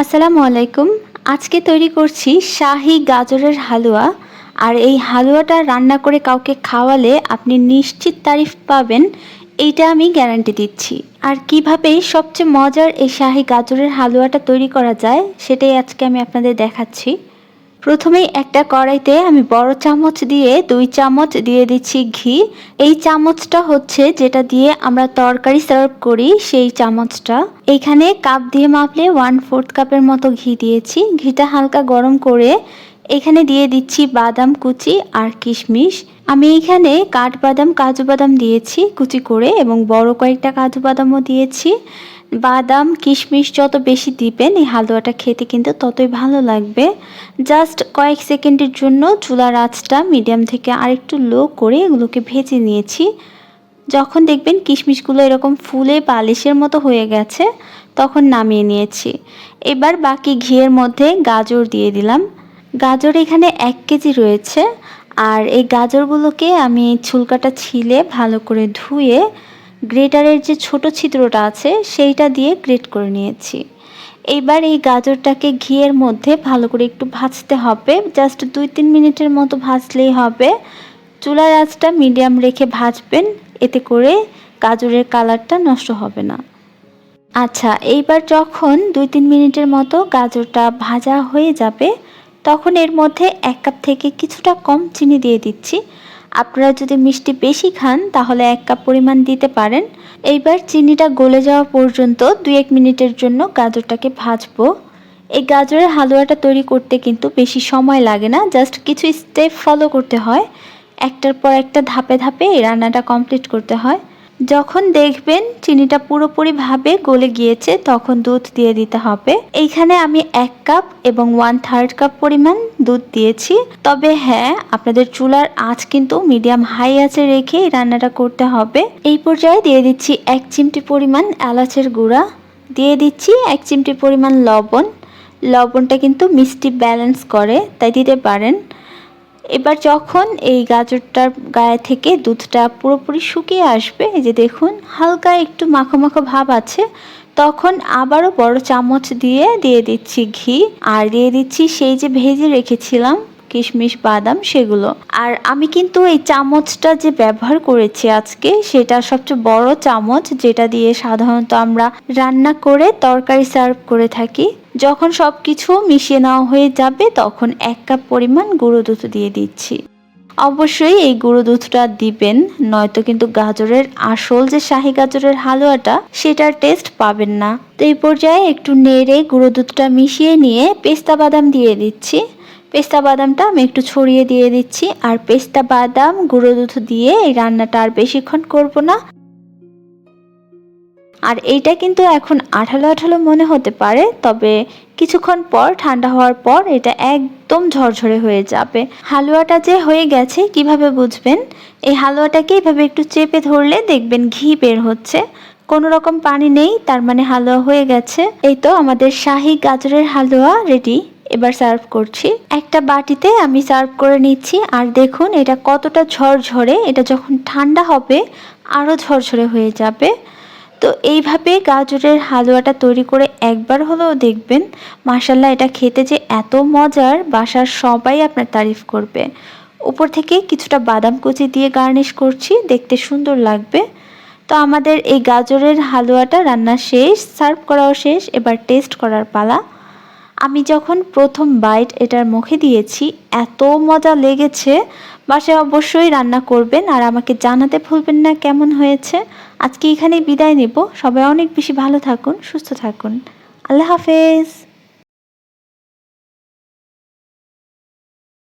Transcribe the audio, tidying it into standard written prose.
আসসালামু আলাইকুম। আজকে তৈরি করছি শাহী গাজরের হালুয়া। আর এই হালুয়াটা রান্না করে কাউকে খাওয়ালে আপনি নিশ্চিত তারিফ পাবেন, এইটা আমি গ্যারান্টি দিচ্ছি। আর কিভাবে সবচেয়ে মজার এই শাহী গাজরের হালুয়াটা তৈরি করা যায় সেটাই আজকে আমি আপনাদের দেখাচ্ছি। প্রথমেই একটা কড়াইতে আমি বড় চামচ দিয়ে 2 চামচ দিয়ে দিচ্ছি ঘি। এই চামচটা হচ্ছে যেটা দিয়ে আমরা তরকারি সার্ভ করি সেই চামচটা। এইখানে কাপ দিয়ে মাপলে 1/4 কাপের মতো ঘি দিয়েছি। ঘিটা হালকা গরম করে এখানে দিয়ে দিচ্ছি বাদাম কুচি আর কিশমিশ। আমি এইখানে কাঠবাদাম কাজু বাদাম দিয়েছি কুচি করে এবং বড় কয়েকটা কাজু বাদামও দিয়েছি। বাদাম কিশমিশ যত বেশি দিবেন এই হালুয়াটা খেতে কিন্তু ততই ভালো লাগবে। জাস্ট কয়েক সেকেন্ডের জন্য চুলার আঁচটা মিডিয়াম থেকে আরেকটু লো করে এগুলোকে ভেজে নিয়েছি। যখন দেখবেন কিশমিশগুলো এরকম ফুলে পালিশের মতো হয়ে গেছে তখন নামিয়ে নিয়েছি। এবার বাকি ঘিয়ের মধ্যে গাজর দিয়ে দিলাম। গাজর এখানে 1 কেজি রয়েছে। আর এই গাজরগুলোকে আমি ছুলকাটা ছিলে ভালো করে ধুয়ে গ্রেটারের যে ছোট ছিদ্রটা আছে সেইটা দিয়ে গ্রেট করে নিয়েছি। এইবার এই গাজরটাকে ঘিয়ের মধ্যে ভালো করে একটু ভাজতে হবে। জাস্ট 2-3 মিনিটের মতো ভাজলেই হবে। চুলার আঁচটা মিডিয়াম রেখে ভাজবেন, এতে করে গাজরের কালারটা নষ্ট হবে না। আচ্ছা, এইবার যখন 2-3 মিনিটের মতো গাজরটা ভাজা হয়ে যাবে তখন এর মধ্যে 1 কাপ থেকে কিছুটা কম চিনি দিয়ে দিচ্ছি। আপনারা যদি মিষ্টি বেশি খান তাহলে 1 কাপ পরিমাণ দিতে পারেন। এইবার চিনিটা গলে যাওয়া পর্যন্ত 2-1 মিনিটের জন্য গাজরটাকে ভাজবো। এই গাজরের হালুয়াটা তৈরি করতে কিন্তু বেশি সময় লাগে না, জাস্ট কিছু স্টেপ ফলো করতে হয়। একটার পর একটা ধাপে ধাপে এই রান্নাটা কমপ্লিট করতে হয়। যখন দেখবেন চিনিটা পুরোপুরিভাবে গলে গিয়েছে তখন দুধ দিয়ে দিতে হবে। এইখানে আমি 1 কাপ এবং 1/3 কাপ পরিমাণ দুধ দিয়েছি। তবে হ্যাঁ, আপনাদের চুলার আঁচ কিন্তু মিডিয়াম হাই আঁচে রেখে এই রান্নাটা করতে হবে। এই পর্যায়ে দিয়ে দিচ্ছি 1 চিমটি পরিমাণ এলাচের গুঁড়া, দিয়ে দিচ্ছি 1 চিমটি পরিমাণ লবণ। লবণটা কিন্তু মিষ্টি ব্যালেন্স করে, তাই দিতে পারেন। এবার যখন এই গাজরটার গায়ে থেকে দুধটা পুরোপুরি শুকিয়ে আসবে, এই যে দেখুন হালকা একটু মাখো মাখো ভাব আছে, তখন আবারও বড় চামচ দিয়ে দিচ্ছি ঘি আর দিয়ে দিচ্ছি সেই যে ভেজে রেখেছিলাম কিশমিশ বাদাম সেগুলো। আর আমি কিন্তু এই চামচটা যে ব্যবহার করেছি আজকে সেটা সবচেয়ে বড় চামচ, যেটা দিয়ে সাধারণত আমরা রান্না করে তরকারি সার্ভ করে থাকি। যখন সব কিছু মিশিয়ে নেওয়া হয়ে যাবে তখন 1 কাপ পরিমাণ গুঁড়ো দুধ দিয়ে দিচ্ছি। অবশ্যই এই গুঁড়ো দুধটা দিবেন, নয়তো কিন্তু গাজরের আসল যে শাহী গাজরের হালুয়াটা সেটার টেস্ট পাবেন না। তো এই পর্যায়ে একটু নেড়ে গুঁড়ো দুধটা মিশিয়ে নিয়ে পেস্তা বাদাম দিয়ে দিচ্ছি। পেস্তা বাদামটা আমি একটু ছড়িয়ে দিয়ে দিচ্ছি। আর পেস্তা বাদাম গুঁড়ো দুধ দিয়ে এই রান্নাটা আর বেশিক্ষণ করব না। আর এইটা কিন্তু এখন আঠালো আঠালো মনে হতে পারে, তবে কিছুক্ষণ পর ঠান্ডা হওয়ার পর এটা একদম ঝরঝরে হয়ে যাবে। হালুয়াটা যে হয়ে গেছে কিভাবে বুঝবেন? এই হালুয়াটাকে এভাবে একটু চেপে ধরলে দেখবেন ঘি বের হচ্ছে, কোনো রকম পানি নেই, তার মানে হালুয়া হয়ে গেছে। এই তো আমাদের শাহী গাজরের হালুয়া রেডি। এবার সার্ভ করছি। একটা বাটিতে আমি সার্ভ করে নিচ্ছি। আর দেখুন এটা কতটা ঝরঝরে, এটা যখন ঠান্ডা হবে আরও ঝরঝরে হয়ে যাবে। তো এইভাবে গাজরের হালুয়াটা তৈরি করে একবার হলেও দেখবেন, মাশাআল্লাহ এটা খেতে যে এত মজার, বাসার সবাই আপনার তারিফ করবে। উপর থেকে কিছুটা বাদাম কুচি দিয়ে গার্নিশ করছি, দেখতে সুন্দর লাগবে। তো আমাদের এই গাজরের হালুয়াটা রান্না শেষ, সার্ভ করাও শেষ, এবার টেস্ট করার পালা। আমি যখন প্রথম বাইট এটার মুখে দিয়েছি এত মজা লেগেছে। বাসায় অবশ্যই রান্না করবেন আর আমাকে জানাতে ভুলবেন না কেমন হয়েছে। আজকে এখানেই বিদায় নেব। সবাই অনেক বেশি ভালো থাকুন, সুস্থ থাকুন। আল্লাহ হাফেজ।